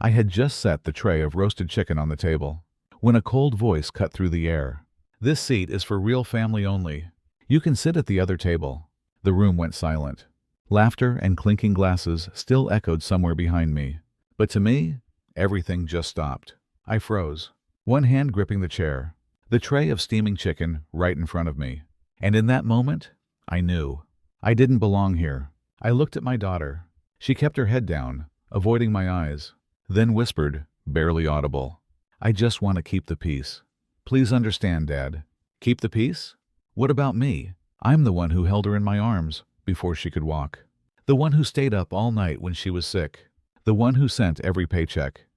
I had just set the tray of roasted chicken on the table when a cold voice cut through the air. "This seat is for real family only. You can sit at the other table." The room went silent. Laughter and clinking glasses still echoed somewhere behind me. But to me, everything just stopped. I froze, one hand gripping the chair, the tray of steaming chicken right in front of me. And in that moment, I knew. I didn't belong here. I looked at my daughter. She kept her head down, avoiding my eyes, then whispered, barely audible, "I just want to keep the peace. Please understand, Dad." Keep the peace? What about me? I'm the one who held her in my arms before she could walk. The one who stayed up all night when she was sick. The one who sent every paycheck,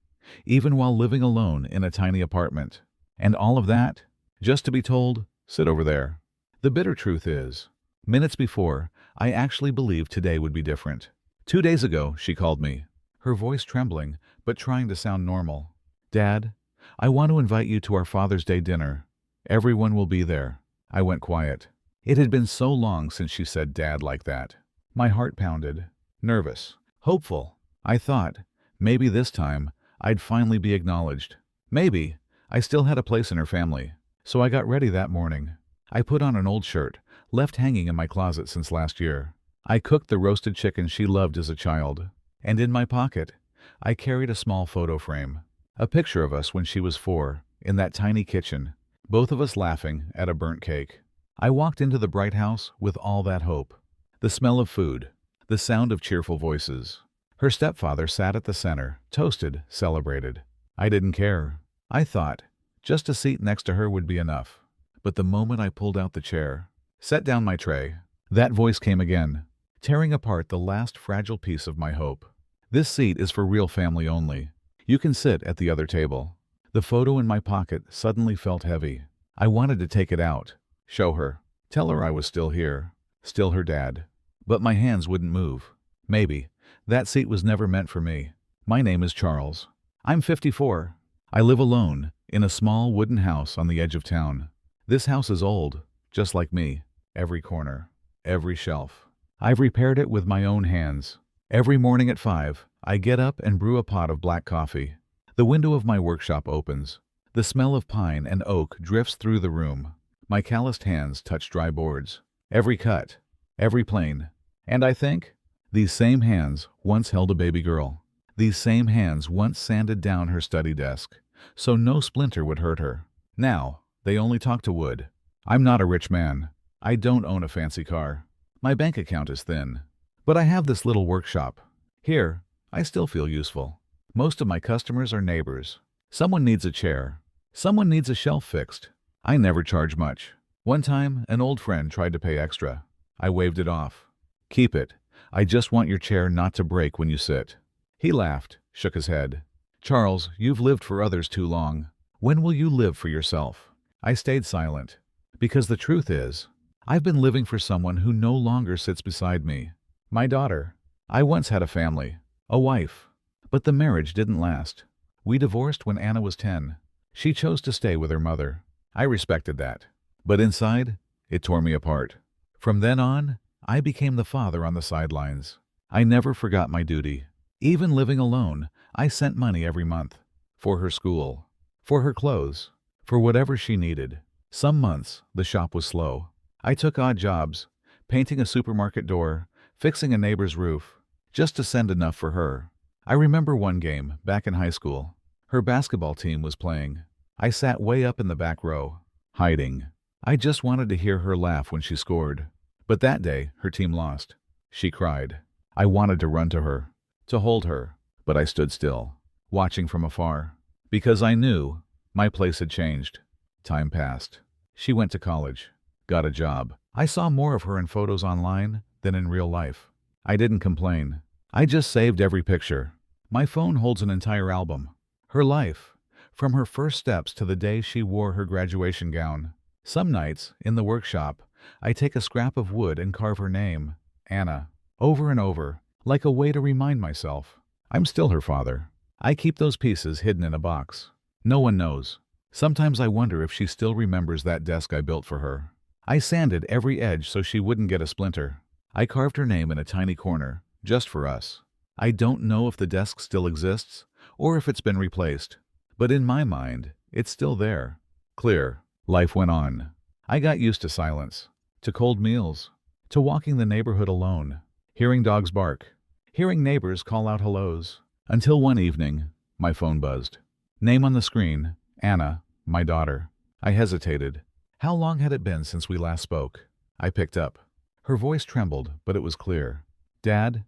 even while living alone in a tiny apartment. And all of that, just to be told, "Sit over there." The bitter truth is, minutes before, I actually believed today would be different. 2 days ago, she called me, her voice trembling, but trying to sound normal. "Dad, I want to invite you to our Father's Day dinner. Everyone will be there." I went quiet. It had been so long since she said Dad like that. My heart pounded, nervous, hopeful. I thought, maybe this time, I'd finally be acknowledged. Maybe I still had a place in her family. So I got ready that morning. I put on an old shirt, left hanging in my closet since last year. I cooked the roasted chicken she loved as a child. And in my pocket, I carried a small photo frame. A picture of us when she was 4, in that tiny kitchen, both of us laughing at a burnt cake. I walked into the bright house with all that hope. The smell of food, the sound of cheerful voices. Her stepfather sat at the center, toasted, celebrated. I didn't care. I thought, just a seat next to her would be enough. But the moment I pulled out the chair, set down my tray, that voice came again, tearing apart the last fragile piece of my hope. "This seat is for real family only. You can sit at the other table." The photo in my pocket suddenly felt heavy. I wanted to take it out, show her, tell her I was still here, still her dad. But my hands wouldn't move. Maybe that seat was never meant for me. My name is Charles. I'm 54. I live alone, in a small wooden house on the edge of town. This house is old, just like me. Every corner, every shelf. I've repaired it with my own hands. Every morning at 5, I get up and brew a pot of black coffee. The window of my workshop opens. The smell of pine and oak drifts through the room. My calloused hands touch dry boards. Every cut, every plane. And I think, these same hands once held a baby girl. These same hands once sanded down her study desk, so no splinter would hurt her. Now, they only talk to wood. I'm not a rich man. I don't own a fancy car. My bank account is thin. But I have this little workshop. Here, I still feel useful. Most of my customers are neighbors. Someone needs a chair. Someone needs a shelf fixed. I never charge much. One time, an old friend tried to pay extra. I waved it off. "Keep it. I just want your chair not to break when you sit." He laughed, shook his head. "Charles, you've lived for others too long. When will you live for yourself?" I stayed silent. Because the truth is, I've been living for someone who no longer sits beside me. My daughter. I once had a family, a wife. But the marriage didn't last. We divorced when Anna was 10. She chose to stay with her mother. I respected that. But inside, it tore me apart. From then on, I became the father on the sidelines. I never forgot my duty. Even living alone, I sent money every month. For her school. For her clothes. For whatever she needed. Some months, the shop was slow. I took odd jobs. Painting a supermarket door. Fixing a neighbor's roof. Just to send enough for her. I remember one game, back in high school. Her basketball team was playing. I sat way up in the back row. Hiding. I just wanted to hear her laugh when she scored. But that day, her team lost. She cried. I wanted to run to her. To hold her. But I stood still. Watching from afar. Because I knew my place had changed. Time passed. She went to college. Got a job. I saw more of her in photos online than in real life. I didn't complain. I just saved every picture. My phone holds an entire album. Her life. From her first steps to the day she wore her graduation gown. Some nights, in the workshop, I take a scrap of wood and carve her name, Anna, over and over, like a way to remind myself. I'm still her father. I keep those pieces hidden in a box. No one knows. Sometimes I wonder if she still remembers that desk I built for her. I sanded every edge so she wouldn't get a splinter. I carved her name in a tiny corner, just for us. I don't know if the desk still exists, or if it's been replaced. But in my mind, it's still there. Clear. Life went on. I got used to silence, to cold meals, to walking the neighborhood alone, hearing dogs bark, hearing neighbors call out hellos, until one evening, my phone buzzed. Name on the screen, Anna, my daughter. I hesitated. How long had it been since we last spoke? I picked up. Her voice trembled, but it was clear. Dad,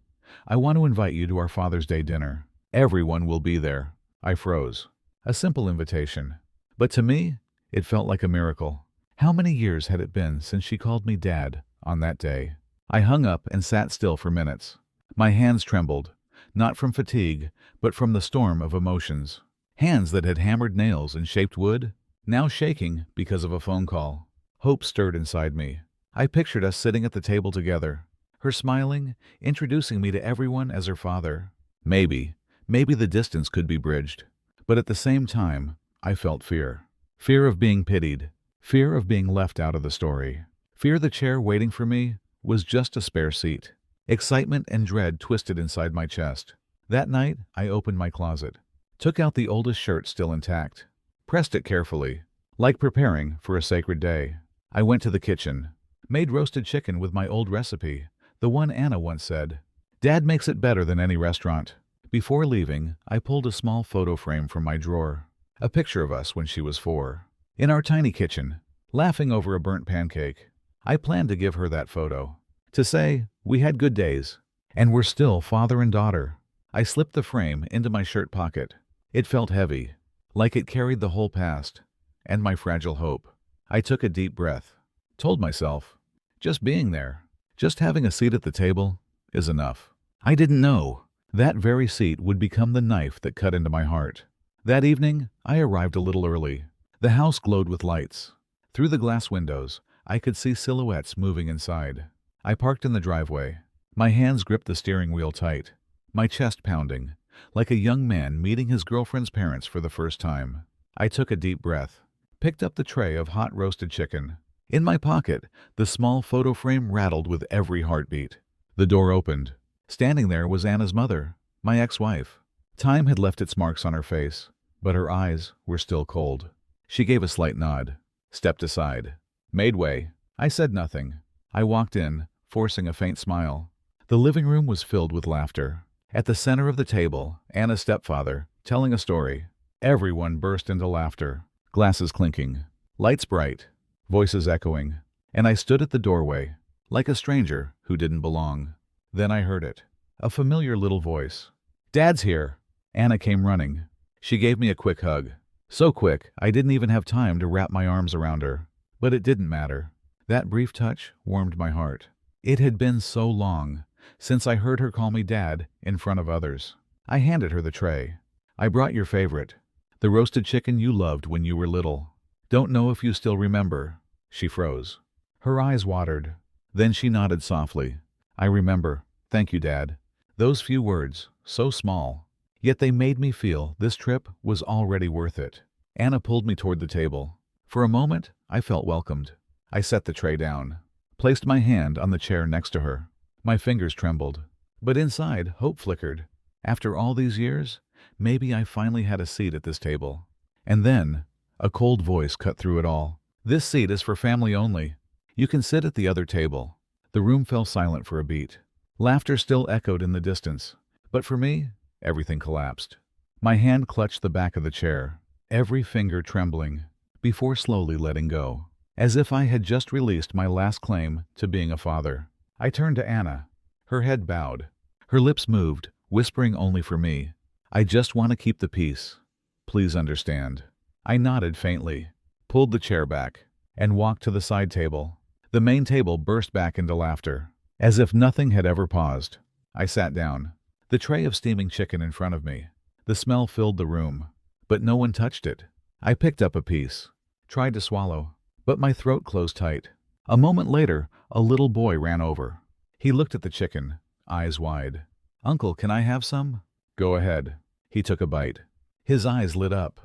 I want to invite you to our Father's Day dinner. Everyone will be there. I froze. A simple invitation. But to me, it felt like a miracle. How many years had it been since she called me Dad on that day? I hung up and sat still for minutes. My hands trembled, not from fatigue, but from the storm of emotions. Hands that had hammered nails and shaped wood, now shaking because of a phone call. Hope stirred inside me. I pictured us sitting at the table together, her smiling, introducing me to everyone as her father. Maybe the distance could be bridged. But at the same time, I felt fear. Fear of being pitied. Fear of being left out of the story. Fear the chair waiting for me was just a spare seat. Excitement and dread twisted inside my chest. That night, I opened my closet, took out the oldest shirt still intact, pressed it carefully, like preparing for a sacred day. I went to the kitchen, made roasted chicken with my old recipe, the one Anna once said. Dad makes it better than any restaurant. Before leaving, I pulled a small photo frame from my drawer, a picture of us when she was 4, in our tiny kitchen, laughing over a burnt pancake. I planned to give her that photo, to say we had good days, and we're still father and daughter. I slipped the frame into my shirt pocket. It felt heavy, like it carried the whole past, and my fragile hope. I took a deep breath, told myself, just being there, just having a seat at the table, is enough. I didn't know that very seat would become the knife that cut into my heart. That evening, I arrived a little early. The house glowed with lights. Through the glass windows, I could see silhouettes moving inside. I parked in the driveway. My hands gripped the steering wheel tight, my chest pounding, like a young man meeting his girlfriend's parents for the first time. I took a deep breath, picked up the tray of hot roasted chicken. In my pocket, the small photo frame rattled with every heartbeat. The door opened. Standing there was Anna's mother, my ex-wife. Time had left its marks on her face, but her eyes were still cold. She gave a slight nod, stepped aside, made way. I said nothing. I walked in, forcing a faint smile. The living room was filled with laughter. At the center of the table, Anna's stepfather, telling a story. Everyone burst into laughter, glasses clinking, lights bright, voices echoing, and I stood at the doorway, like a stranger who didn't belong. Then I heard it, a familiar little voice. Dad's here! Anna came running. She gave me a quick hug. So quick, I didn't even have time to wrap my arms around her. But it didn't matter. That brief touch warmed my heart. It had been so long since I heard her call me Dad in front of others. I handed her the tray. I brought your favorite, the roasted chicken you loved when you were little. Don't know if you still remember. She froze. Her eyes watered. Then she nodded softly. I remember. Thank you, Dad. Those few words, so small, yet they made me feel this trip was already worth it. Anna pulled me toward the table. For a moment, I felt welcomed. I set the tray down, placed my hand on the chair next to her. My fingers trembled, but inside, hope flickered. After all these years, maybe I finally had a seat at this table. And then, a cold voice cut through it all. This seat is for family only. You can sit at the other table. The room fell silent for a beat. Laughter still echoed in the distance, but for me, everything collapsed. My hand clutched the back of the chair, every finger trembling, before slowly letting go, as if I had just released my last claim to being a father. I turned to Anna, her head bowed. Her lips moved, whispering only for me. I just want to keep the peace. Please understand. I nodded faintly, pulled the chair back, and walked to the side table. The main table burst back into laughter, as if nothing had ever paused. I sat down, the tray of steaming chicken in front of me. The smell filled the room, but no one touched it. I picked up a piece, tried to swallow, but my throat closed tight. A moment later, a little boy ran over. He looked at the chicken, eyes wide. Uncle, can I have some? Go ahead. He took a bite. His eyes lit up.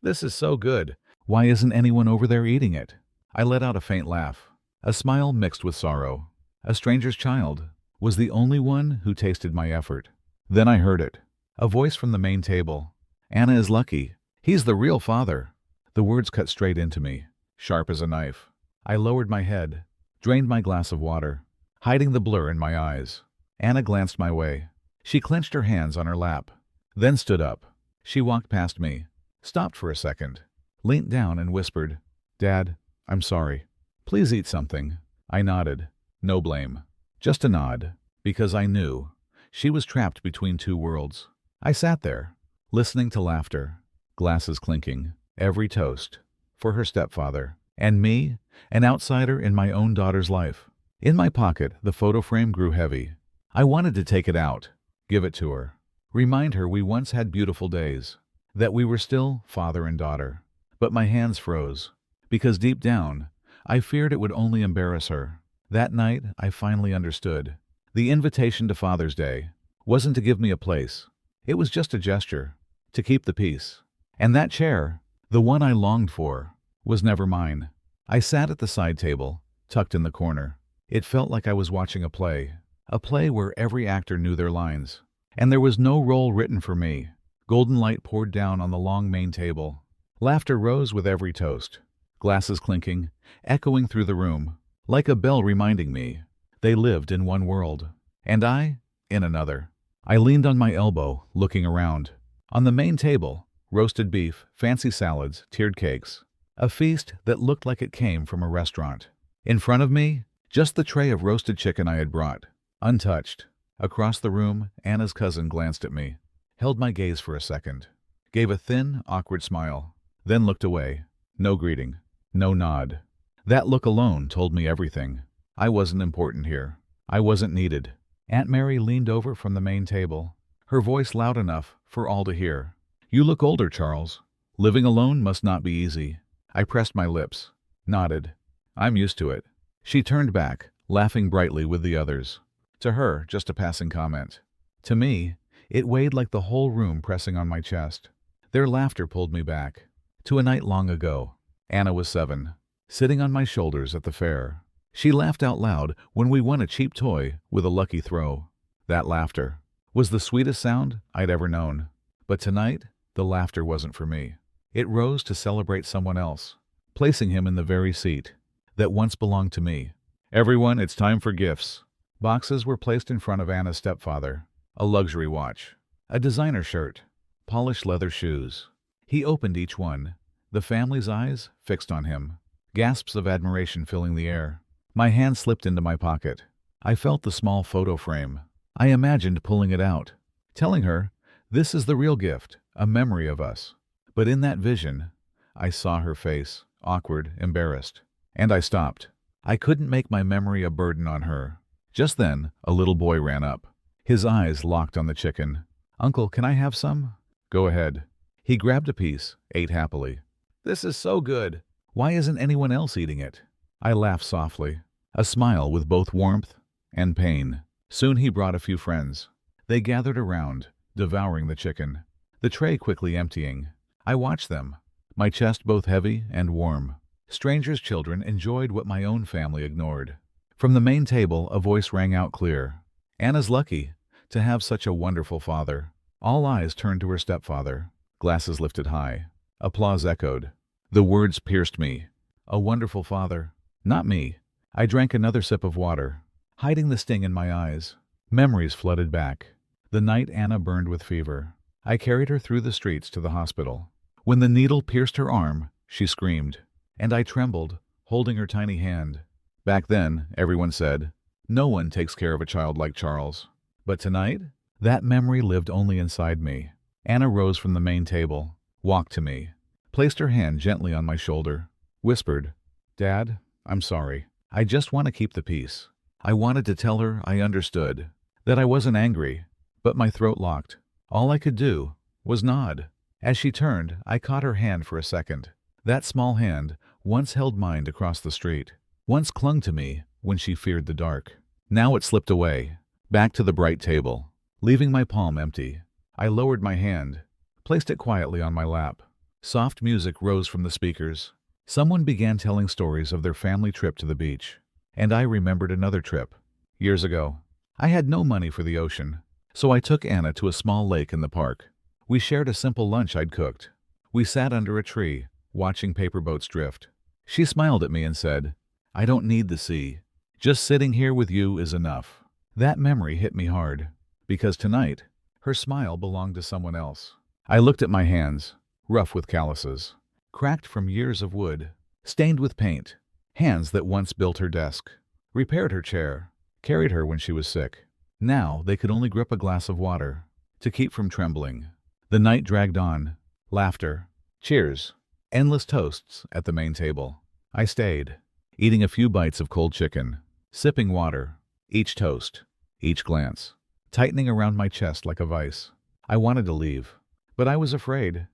This is so good. Why isn't anyone over there eating it? I let out a faint laugh, a smile mixed with sorrow. A stranger's child was the only one who tasted my effort. Then I heard it, a voice from the main table. Anna is lucky. He's the real father. The words cut straight into me, sharp as a knife. I lowered my head, drained my glass of water, hiding the blur in my eyes. Anna glanced my way. She clenched her hands on her lap, then stood up. She walked past me, stopped for a second, leant down and whispered, "Dad, I'm sorry. Please eat something." I nodded. No blame. Just a nod, because I knew she was trapped between two worlds. I sat there, listening to laughter, glasses clinking, every toast, for her stepfather, and me, an outsider in my own daughter's life. In my pocket, the photo frame grew heavy. I wanted to take it out, give it to her, remind her we once had beautiful days, that we were still father and daughter. But my hands froze, because deep down, I feared it would only embarrass her. That night, I finally understood. The invitation to Father's Day wasn't to give me a place. It was just a gesture, to keep the peace. And that chair, the one I longed for, was never mine. I sat at the side table, tucked in the corner. It felt like I was watching a play where every actor knew their lines. And there was no role written for me. Golden light poured down on the long main table. Laughter rose with every toast, glasses clinking, echoing through the room, like a bell reminding me they lived in one world, and I in another. I leaned on my elbow, looking around. On the main table, roasted beef, fancy salads, tiered cakes, a feast that looked like it came from a restaurant. In front of me, just the tray of roasted chicken I had brought, untouched. Across the room, Anna's cousin glanced at me, held my gaze for a second, gave a thin, awkward smile, then looked away. No greeting, no nod. That look alone told me everything. I wasn't important here. I wasn't needed. Aunt Mary leaned over from the main table, her voice loud enough for all to hear. "You look older, Charles. Living alone must not be easy." I pressed my lips, nodded. "I'm used to it." She turned back, laughing brightly with the others. To her, just a passing comment. To me, it weighed like the whole room pressing on my chest. Their laughter pulled me back, to a night long ago. Anna was 7, sitting on my shoulders at the fair. She laughed out loud when we won a cheap toy with a lucky throw. That laughter was the sweetest sound I'd ever known. But tonight, the laughter wasn't for me. It rose to celebrate someone else, placing him in the very seat that once belonged to me. "Everyone, it's time for gifts." Boxes were placed in front of Anna's stepfather. A luxury watch, a designer shirt, polished leather shoes. He opened each one, the family's eyes fixed on him, gasps of admiration filling the air. My hand slipped into my pocket. I felt the small photo frame. I imagined pulling it out, telling her, "This is the real gift, a memory of us." But in that vision, I saw her face, awkward, embarrassed. And I stopped. I couldn't make my memory a burden on her. Just then, a little boy ran up. His eyes locked on the chicken. "Uncle, can I have some?" "Go ahead." He grabbed a piece, ate happily. "This is so good. Why isn't anyone else eating it?" I laughed softly, a smile with both warmth and pain. Soon he brought a few friends. They gathered around, devouring the chicken, the tray quickly emptying. I watched them, my chest both heavy and warm. Strangers' children enjoyed what my own family ignored. From the main table, a voice rang out clear. "Anna's lucky to have such a wonderful father." All eyes turned to her stepfather, glasses lifted high. Applause echoed. The words pierced me. A wonderful father. Not me. I drank another sip of water, hiding the sting in my eyes. Memories flooded back. The night Anna burned with fever. I carried her through the streets to the hospital. When the needle pierced her arm, she screamed, and I trembled, holding her tiny hand. Back then, everyone said, "No one takes care of a child like Charles." But tonight, that memory lived only inside me. Anna rose from the main table, walked to me, placed her hand gently on my shoulder, whispered, "Dad, I'm sorry. I just want to keep the peace." I wanted to tell her I understood, that I wasn't angry, but my throat locked. All I could do was nod. As she turned, I caught her hand for a second. That small hand once held mine across the street, once clung to me when she feared the dark. Now it slipped away, back to the bright table, leaving my palm empty. I lowered my hand, placed it quietly on my lap. Soft music rose from the speakers. Someone began telling stories of their family trip to the beach, and I remembered another trip. Years ago, I had no money for the ocean, so I took Anna to a small lake in the park. We shared a simple lunch I'd cooked. We sat under a tree, watching paper boats drift. She smiled at me and said, "I don't need the sea. Just sitting here with you is enough." That memory hit me hard, because tonight, her smile belonged to someone else. I looked at my hands, rough with calluses, cracked from years of wood, stained with paint, hands that once built her desk, repaired her chair, carried her when she was sick. Now they could only grip a glass of water to keep from trembling. The night dragged on. Laughter, cheers, endless toasts at the main table. I stayed, eating a few bites of cold chicken, sipping water, each toast, each glance, tightening around my chest like a vice. I wanted to leave, but I was afraid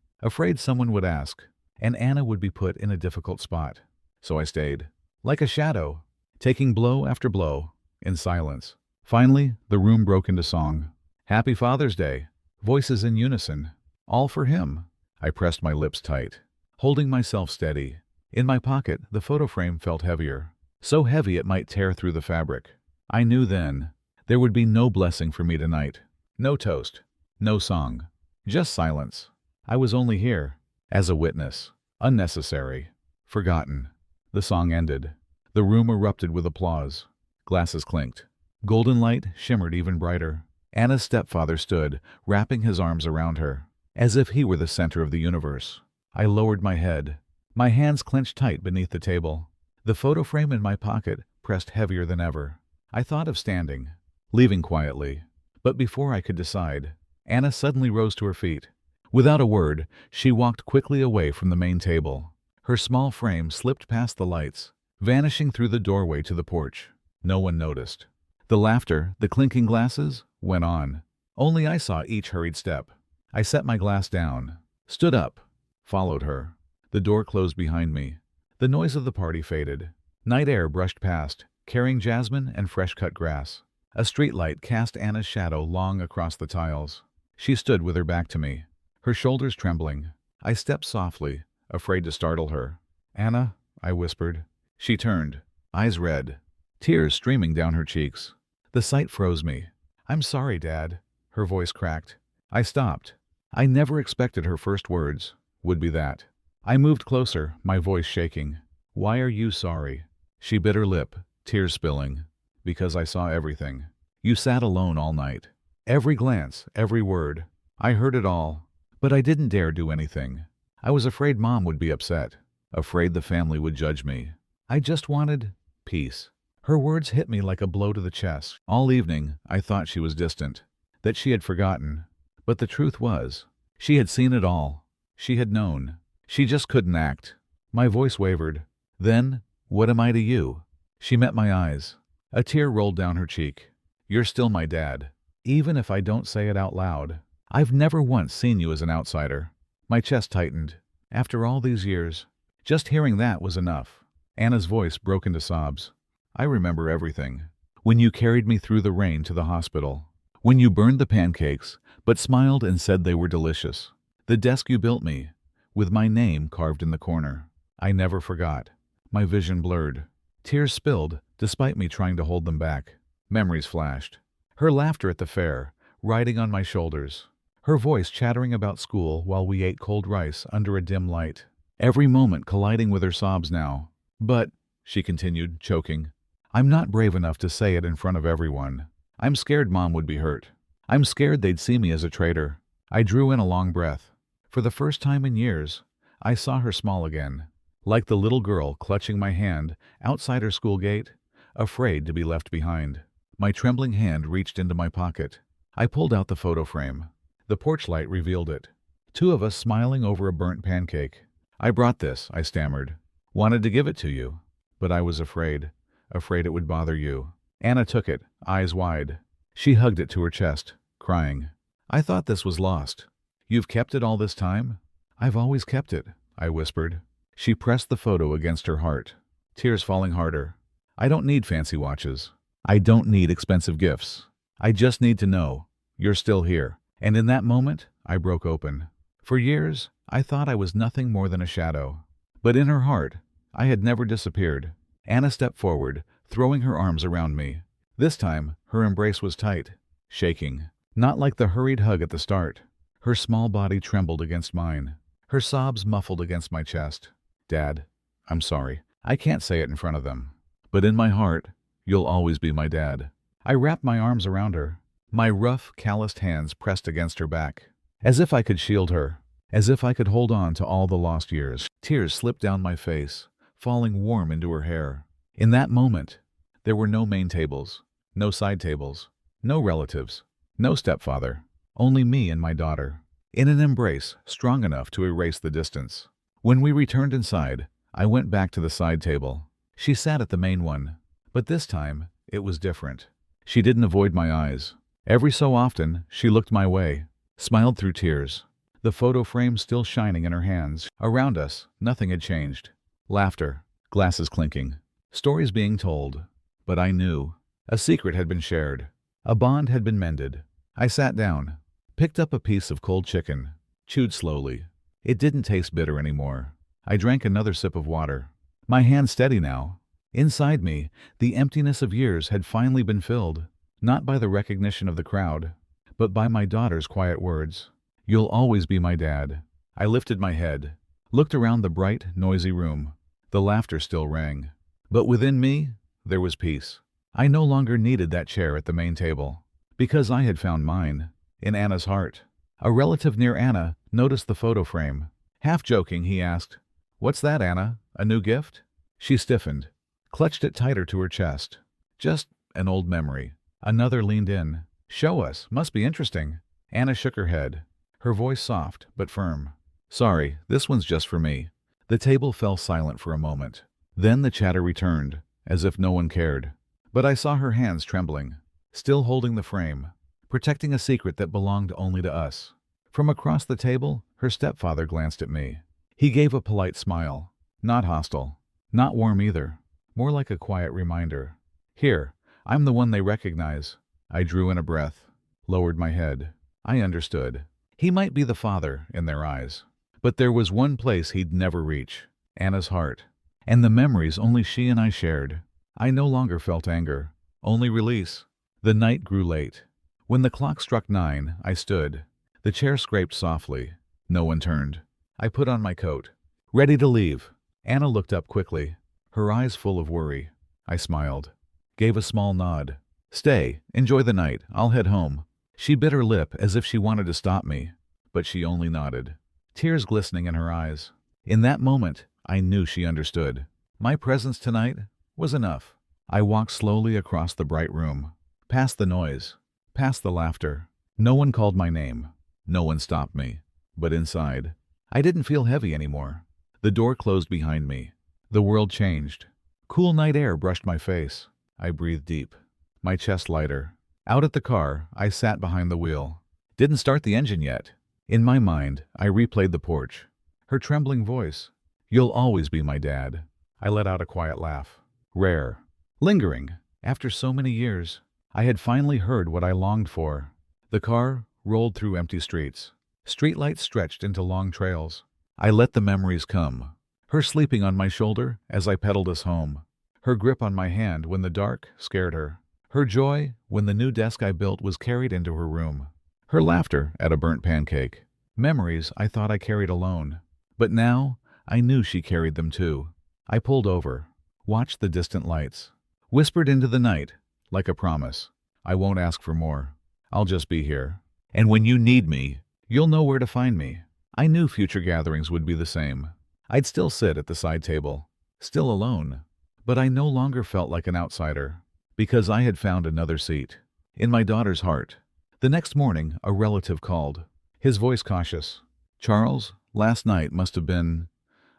someone would ask, and Anna would be put in a difficult spot. So I stayed, like a shadow, taking blow after blow, in silence. Finally, the room broke into song. Happy Father's Day, voices in unison, all for him. I pressed my lips tight, holding myself steady. In my pocket, the photo frame felt heavier, so heavy it might tear through the fabric. I knew then there would be no blessing for me tonight. No toast, no song, just silence. I was only here as a witness, unnecessary, forgotten. The song ended. The room erupted with applause. Glasses clinked. Golden light shimmered even brighter. Anna's stepfather stood, wrapping his arms around her, as if he were the center of the universe. I lowered my head. My hands clenched tight beneath the table. The photo frame in my pocket pressed heavier than ever. I thought of standing, leaving quietly. But before I could decide, Anna suddenly rose to her feet. Without a word, she walked quickly away from the main table. Her small frame slipped past the lights, vanishing through the doorway to the porch. No one noticed. The laughter, the clinking glasses, went on. Only I saw each hurried step. I set my glass down, stood up, followed her. The door closed behind me. The noise of the party faded. Night air brushed past, carrying jasmine and fresh-cut grass. A streetlight cast Anna's shadow long across the tiles. She stood with her back to me, her shoulders trembling. I stepped softly, afraid to startle her. "Anna," I whispered. She turned, eyes red, tears streaming down her cheeks. The sight froze me. "I'm sorry, Dad," her voice cracked. I stopped. I never expected her first words would be that. I moved closer, my voice shaking. "Why are you sorry?" She bit her lip, tears spilling. "Because I saw everything. You sat alone all night. Every glance, every word. I heard it all. But I didn't dare do anything. I was afraid Mom would be upset, afraid the family would judge me. I just wanted peace." Her words hit me like a blow to the chest. All evening, I thought she was distant, that she had forgotten. But the truth was, she had seen it all. She had known. She just couldn't act. My voice wavered. "Then, what am I to you?" She met my eyes. A tear rolled down her cheek. "You're still my dad, even if I don't say it out loud. I've never once seen you as an outsider." My chest tightened. After all these years, just hearing that was enough. Anna's voice broke into sobs. "I remember everything. When you carried me through the rain to the hospital. When you burned the pancakes, but smiled and said they were delicious. The desk you built me, with my name carved in the corner. I never forgot." My vision blurred. Tears spilled, despite me trying to hold them back. Memories flashed. Her laughter at the fair, riding on my shoulders. Her voice chattering about school while we ate cold rice under a dim light. Every moment colliding with her sobs now. "But," she continued, choking, "I'm not brave enough to say it in front of everyone. I'm scared Mom would be hurt. I'm scared they'd see me as a traitor." I drew in a long breath. For the first time in years, I saw her smile again, like the little girl clutching my hand outside her school gate, afraid to be left behind. My trembling hand reached into my pocket. I pulled out the photo frame. The porch light revealed it. Two of us smiling over a burnt pancake. "I brought this," I stammered. "Wanted to give it to you, but I was afraid it would bother you." Anna took it, eyes wide. She hugged it to her chest, crying. "I thought this was lost. You've kept it all this time?" "I've always kept it," I whispered. She pressed the photo against her heart, tears falling harder. "I don't need fancy watches. I don't need expensive gifts. I just need to know you're still here." And in that moment, I broke open. For years, I thought I was nothing more than a shadow. But in her heart, I had never disappeared. Anna stepped forward, throwing her arms around me. This time, her embrace was tight, shaking, not like the hurried hug at the start. Her small body trembled against mine. Her sobs muffled against my chest. Dad, I'm sorry. I can't say it in front of them. But in my heart, you'll always be my dad. I wrapped my arms around her, my rough, calloused hands pressed against her back, as if I could shield her, as if I could hold on to all the lost years. Tears slipped down my face, falling warm into her hair. In that moment, there were no main tables, no side tables, no relatives, no stepfather, only me and my daughter, in an embrace strong enough to erase the distance. When we returned inside, I went back to the side table. She sat at the main one, but this time it was different. She didn't avoid my eyes. Every so often, she looked my way, smiled through tears, the photo frame still shining in her hands. Around us, nothing had changed. Laughter, glasses clinking, stories being told. But I knew. A secret had been shared. A bond had been mended. I sat down, picked up a piece of cold chicken, chewed slowly. It didn't taste bitter anymore. I drank another sip of water. My hand steady now. Inside me, the emptiness of years had finally been filled, not by the recognition of the crowd, but by my daughter's quiet words. You'll always be my dad. I lifted my head, looked around the bright, noisy room. The laughter still rang. But within me, there was peace. I no longer needed that chair at the main table, because I had found mine, in Anna's heart. A relative near Anna noticed the photo frame. Half joking, he asked, "What's that, Anna? A new gift?" She stiffened, clutched it tighter to her chest. "Just an old memory." Another leaned in. "Show us. Must be interesting." Anna shook her head, her voice soft but firm. "Sorry, this one's just for me." The table fell silent for a moment. Then the chatter returned, as if no one cared. But I saw her hands trembling, still holding the frame, protecting a secret that belonged only to us. From across the table, her stepfather glanced at me. He gave a polite smile, not hostile, not warm either, more like a quiet reminder. "Here, I'm the one they recognize." I drew in a breath, lowered my head. I understood. He might be the father in their eyes, but there was one place he'd never reach, Anna's heart, and the memories only she and I shared. I no longer felt anger, only release. The night grew late. When the clock struck 9, I stood. The chair scraped softly. No one turned. I put on my coat, ready to leave. Anna looked up quickly, her eyes full of worry. I smiled, gave a small nod. "Stay, enjoy the night, I'll head home." She bit her lip as if she wanted to stop me, but she only nodded, tears glistening in her eyes. In that moment, I knew she understood. My presence tonight was enough. I walked slowly across the bright room, past the noise, past the laughter. No one called my name. No one stopped me. But inside, I didn't feel heavy anymore. The door closed behind me. The world changed. Cool night air brushed my face. I breathed deep, my chest lighter. Out at the car, I sat behind the wheel. Didn't start the engine yet. In my mind, I replayed the porch. Her trembling voice. "You'll always be my dad." I let out a quiet laugh. Rare. Lingering. After so many years, I had finally heard what I longed for. The car rolled through empty streets. Streetlights stretched into long trails. I let the memories come. Her sleeping on my shoulder as I pedaled us home. Her grip on my hand when the dark scared her. Her joy when the new desk I built was carried into her room. Her laughter at a burnt pancake. Memories I thought I carried alone. But now, I knew she carried them too. I pulled over, watched the distant lights, whispered into the night, like a promise. "I won't ask for more. I'll just be here. And when you need me, you'll know where to find me." I knew future gatherings would be the same. I'd still sit at the side table, still alone. But I no longer felt like an outsider, because I had found another seat, in my daughter's heart. The next morning, a relative called, his voice cautious. "Charles, last night must have been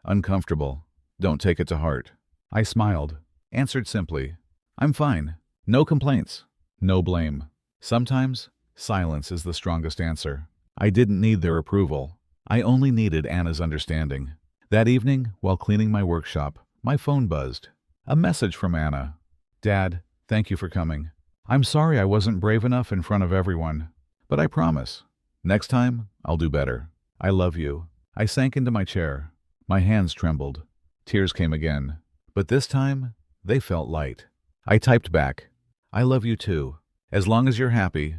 uncomfortable. Don't take it to heart." I smiled, answered simply, "I'm fine. No complaints, no blame." Sometimes, silence is the strongest answer. I didn't need their approval. I only needed Anna's understanding. That evening, while cleaning my workshop, my phone buzzed. A message from Anna. "Dad, thank you for coming. I'm sorry I wasn't brave enough in front of everyone, but I promise, next time I'll do better. I love you." I sank into my chair. My hands trembled. Tears came again, but this time they felt light. I typed back, "I love you too. As long as you're happy,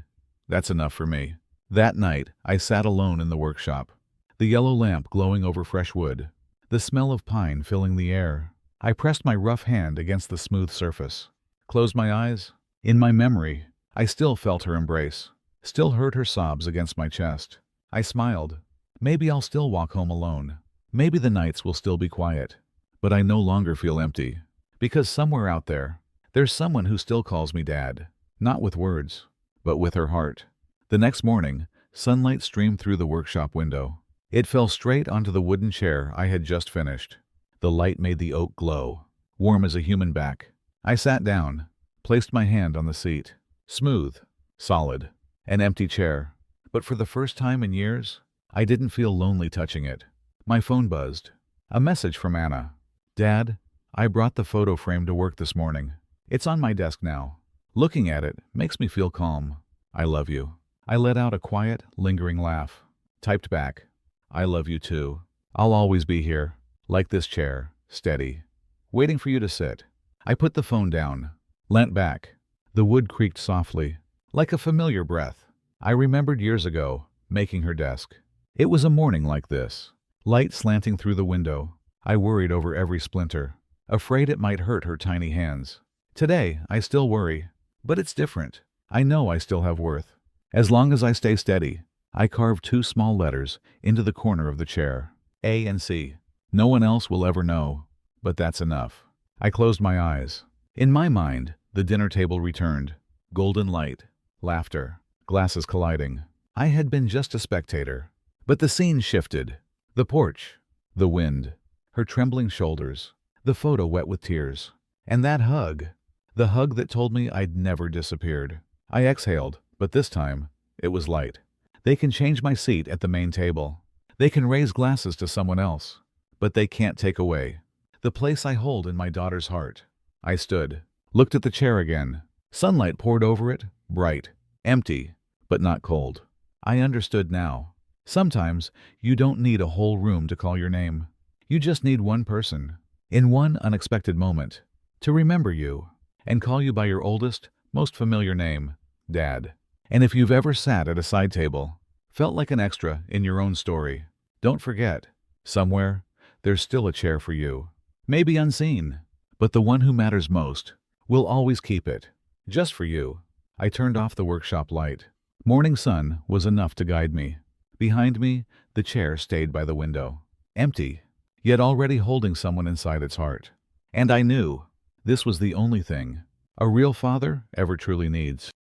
that's enough for me." That night, I sat alone in the workshop. The yellow lamp glowing over fresh wood. The smell of pine filling the air. I pressed my rough hand against the smooth surface. Closed my eyes. In my memory, I still felt her embrace. Still heard her sobs against my chest. I smiled. Maybe I'll still walk home alone. Maybe the nights will still be quiet. But I no longer feel empty. Because somewhere out there, there's someone who still calls me Dad. Not with words, but with her heart. The next morning, sunlight streamed through the workshop window. It fell straight onto the wooden chair I had just finished. The light made the oak glow, warm as a human back. I sat down, placed my hand on the seat. Smooth, solid, an empty chair. But for the first time in years, I didn't feel lonely touching it. My phone buzzed. A message from Anna. Dad, I brought the photo frame to work this morning. It's on my desk now. Looking at it makes me feel calm. I love you. I let out a quiet, lingering laugh. Typed back. I love you too. I'll always be here, like this chair, steady, waiting for you to sit. I put the phone down, leant back. The wood creaked softly, like a familiar breath. I remembered years ago, making her desk. It was a morning like this. Light slanting through the window. I worried over every splinter, afraid it might hurt her tiny hands. Today, I still worry, but it's different. I know I still have worth. As long as I stay steady. I carved 2 small letters into the corner of the chair. A and C. No one else will ever know, but that's enough. I closed my eyes. In my mind, the dinner table returned. Golden light, laughter, glasses colliding. I had been just a spectator. But the scene shifted. The porch, the wind, her trembling shoulders, the photo wet with tears. And that hug, the hug that told me I'd never disappeared. I exhaled, but this time, it was light. They can change my seat at the main table. They can raise glasses to someone else. But they can't take away the place I hold in my daughter's heart. I stood, looked at the chair again. Sunlight poured over it, bright, empty, but not cold. I understood now. Sometimes you don't need a whole room to call your name. You just need one person, in one unexpected moment, to remember you and call you by your oldest, most familiar name, Dad. And if you've ever sat at a side table, felt like an extra in your own story, don't forget, somewhere, there's still a chair for you. Maybe unseen, but the one who matters most will always keep it, just for you. I turned off the workshop light. Morning sun was enough to guide me. Behind me, the chair stayed by the window, empty, yet already holding someone inside its heart. And I knew this was the only thing a real father ever truly needs.